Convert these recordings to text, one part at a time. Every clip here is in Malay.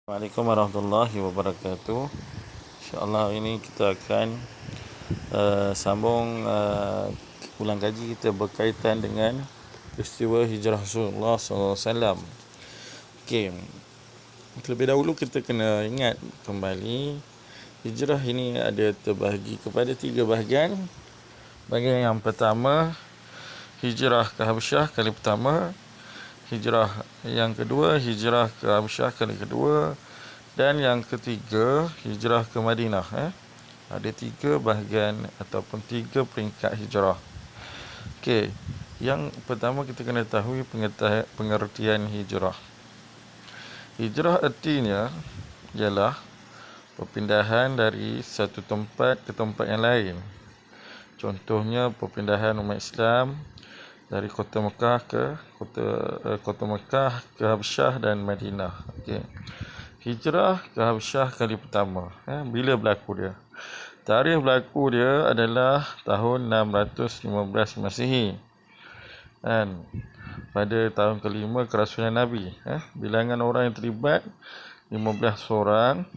Assalamualaikum warahmatullahi wabarakatuh. InsyaAllah hari ini kita akan sambung ulang kaji kita berkaitan dengan peristiwa hijrah Rasulullah SAW. Okey, terlebih dahulu kita kena ingat kembali hijrah ini ada terbahagi kepada 3 bahagian. Bahagian yang pertama, hijrah ke Habasyah kali pertama. Hijrah yang kedua, hijrah ke Habasyah kali kedua. Dan yang ketiga, hijrah ke Madinah. Ada 3 bahagian ataupun 3 peringkat hijrah. Okey, yang pertama kita kena tahu pengertian hijrah. Hijrah artinya ialah perpindahan dari satu tempat ke tempat yang lain. Contohnya perpindahan umat Islam dari kota Mekah ke kota Mekah ke Habasyah dan Madinah. Okey. Hijrah ke Habasyah kali pertama. Bila berlaku dia? Tarikh berlaku dia adalah tahun 615 Masihi. Dan pada tahun kelima kerasulan Nabi. Bilangan orang yang terlibat 15 orang.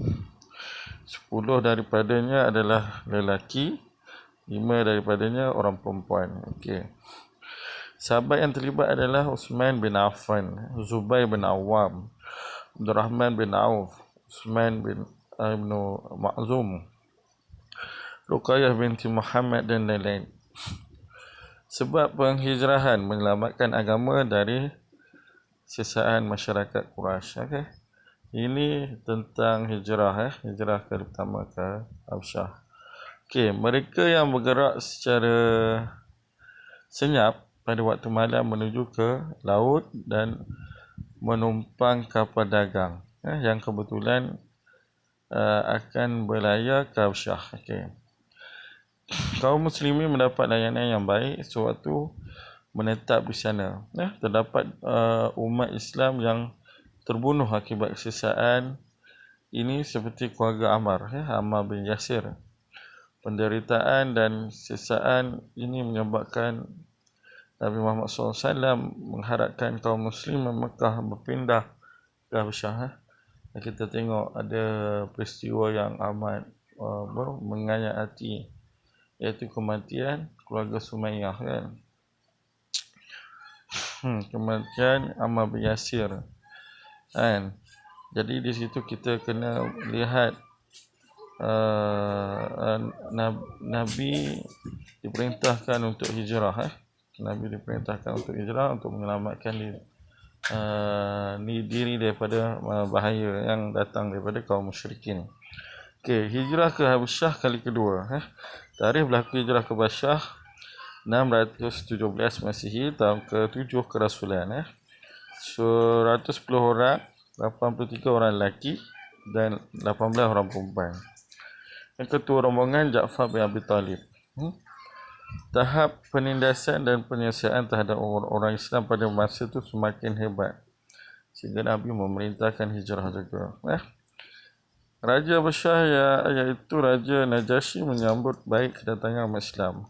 10 daripadanya adalah lelaki, 5 daripadanya orang perempuan. Okey. Sahabat yang terlibat adalah Uthman bin Affan, Zubair bin Awam, Abdul Rahman bin Auf, Uthman bin Ibnu Ma'zum, Ruqayyah binti Muhammad dan lain-lain. Sebab penghijrahan menyelamatkan agama dari sisaan masyarakat Quraisy. Okay? Ini tentang hijrah, hijrah kali pertama ke Habasyah. Okey, mereka yang bergerak secara senyap pada waktu malam menuju ke laut dan menumpang kapal dagang yang kebetulan akan berlayar ke Habasyah. Okay. Kaum muslimin mendapat layanan yang baik sewaktu menetap di sana. Terdapat umat Islam yang terbunuh akibat kesesaan ini seperti keluarga Ammar, Ammar bin Yasir. Penderitaan dan sesaan ini menyebabkan Nabi Muhammad SAW mengharapkan kaum muslim Mekah berpindah ke Habasyah. Kita tengok ada peristiwa yang amat menganyat hati, iaitu kematian keluarga Sumayyah kan. Kematian Ammar bin Yasir kan. Jadi di situ kita kena lihat Nabi diperintahkan untuk hijrah. Nabi diperintahkan untuk hijrah untuk menyelamatkan diri daripada bahaya yang datang daripada kaum musyrikin. Okey, hijrah ke Habasyah kali kedua. Tarikh berlaku hijrah ke Habasyah 617 Masihi, tahun ke-7 kerasulan. 110 orang, 83 orang lelaki dan 18 orang perempuan. Yang ketua rombongan Ja'far bin Abi Talib. Tahap penindasan dan penyelesaian terhadap orang Islam pada masa itu semakin hebat, sehingga Nabi memerintahkan hijrah juga. Raja Habasyah iaitu Raja Najasyi menyambut baik kedatangan umat Islam.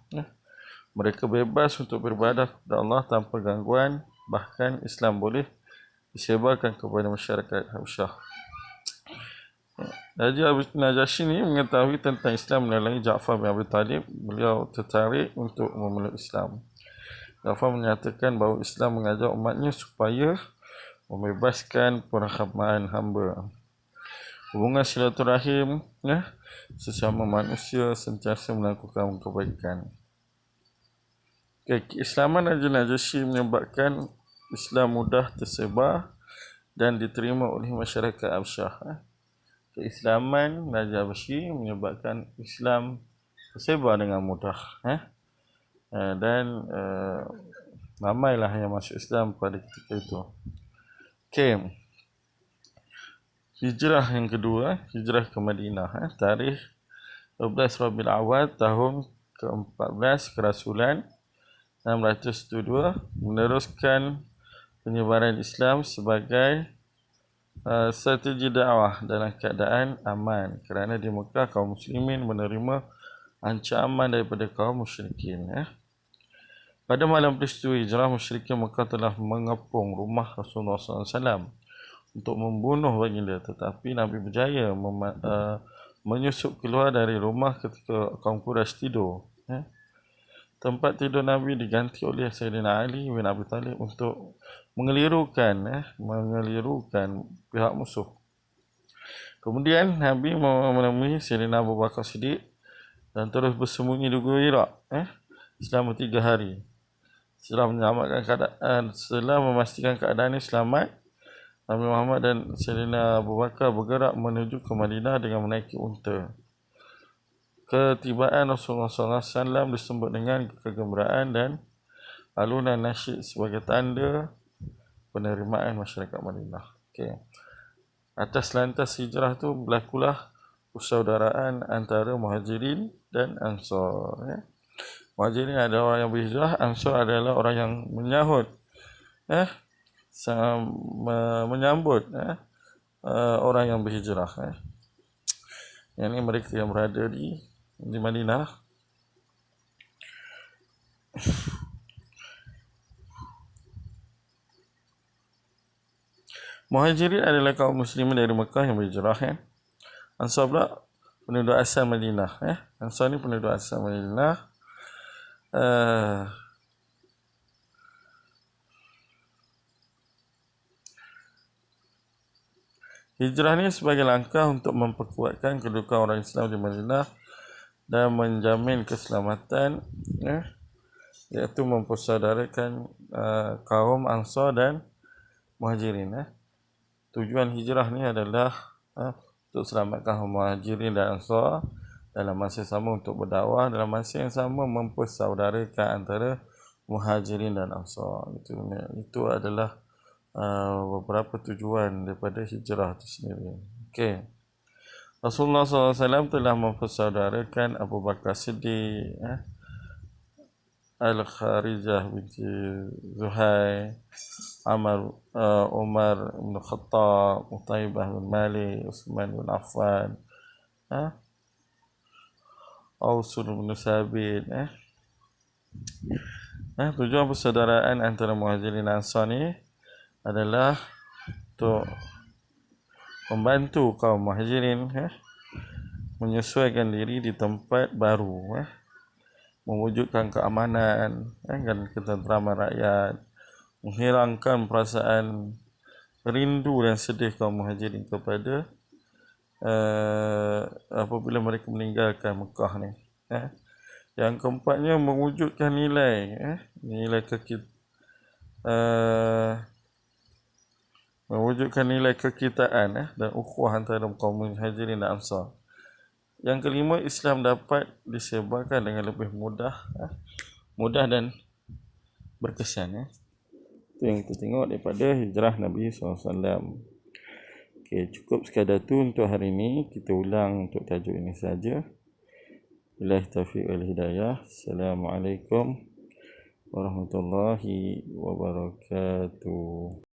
Mereka bebas untuk beribadah kepada Allah tanpa gangguan, bahkan Islam boleh disebarkan kepada masyarakat Habasyah. Raja Najasyi ini mengetahui tentang Islam melalui Ja'far bin Abi Talib. Beliau tertarik untuk memeluk Islam. Ja'far menyatakan bahawa Islam mengajak umatnya supaya membebaskan perhambaan hamba. Hubungan silaturahim sesama manusia sentiasa melakukan kebaikan. Keislaman Raja Najasyi menyebabkan Islam mudah tersebar dan diterima oleh masyarakat Habasyah. Keislaman Raja Habasyah menyebabkan Islam tersebar dengan mudah. Dan ramailah yang masuk Islam pada ketika itu. Okey. Hijrah yang kedua, hijrah ke Madinah. Tarikh 12 Rabiul Awal tahun ke-14 kerasulan 672, meneruskan penyebaran Islam sebagai strategi dakwah dalam keadaan aman, kerana di Mekah kaum muslimin menerima ancaman daripada kaum musyrikin. Pada malam peristiwa hijrah, musyrikin Mekah telah mengepung rumah Rasulullah SAW. untuk membunuh baginda, tetapi Nabi berjaya menyusup keluar dari rumah ketika kaum Quraisy tidur. Tempat tidur Nabi diganti oleh Sayyidina Ali bin Abi Talib untuk mengelirukan pihak musuh. Kemudian Nabi menemui Sayyidina Abu Bakar Siddiq dan terus bersembunyi di Gua Hira selama 3 hari. Setelah memastikan keadaan ini selamat, Nabi Muhammad dan Sayyidina Abu Bakar bergerak menuju ke Madinah dengan menaiki unta. Ketibaan Rasulullah SAW disambut dengan kegembiraan dan alunan nasyid sebagai tanda penerimaan masyarakat Madinah. Atas lantas hijrah tu berlakulah persaudaraan antara Muhajirin dan Ansar. Muhajirin adalah orang yang berhijrah, Ansar adalah orang yang menyambut orang yang berhijrah. Yang ini mereka yang berada di Madinah. Muhajirin adalah kaum muslimin dari Mekah yang berhijrah. Ansar pula penduduk asal Madinah. Ansar ni penduduk asal Madinah. Hijrah ni sebagai langkah untuk memperkuatkan kedudukan orang Islam di Madinah dan menjamin keselamatan, iaitu mempersaudarakan kaum Ansar dan Muhajirin. Tujuan hijrah ni adalah untuk selamatkan kaum Muhajirin dan Ansar, dalam masa sama untuk berdakwah, dalam masa yang sama mempersaudarakan antara Muhajirin dan Ansar. Itu adalah beberapa tujuan daripada hijrah itu sendiri. Rasulullah SAW telah mempersaudarakan Abu Bakar Siddiq, Al-Kharijah binti Zuhair, Umar bin Khattab, Utaibah bin Malik, Uthman bin Affan, Ausul bin Sabit. Tujuan persaudaraan antara Muhajirin dan Ansar ni adalah untuk membantu kaum Muhajirin menyesuaikan diri di tempat baru, mewujudkan keamanan dan ketenteraman rakyat, menghilangkan perasaan rindu dan sedih kaum Muhajirin kepada apabila mereka meninggalkan Mekah ni. Yang keempatnya, mewujudkan nilai kekitaan dan ukhuwah antara kaum Muhajirin dan Ansar. Yang kelima, Islam dapat disebarkan dengan lebih mudah dan berkesan. Itu yang kita tengok daripada hijrah Nabi SAW. Cukup sekadar tu untuk hari ini. Kita ulang untuk tajuk ini saja. Billahi taufiq wal hidayah. Assalamualaikum warahmatullahi wabarakatuh.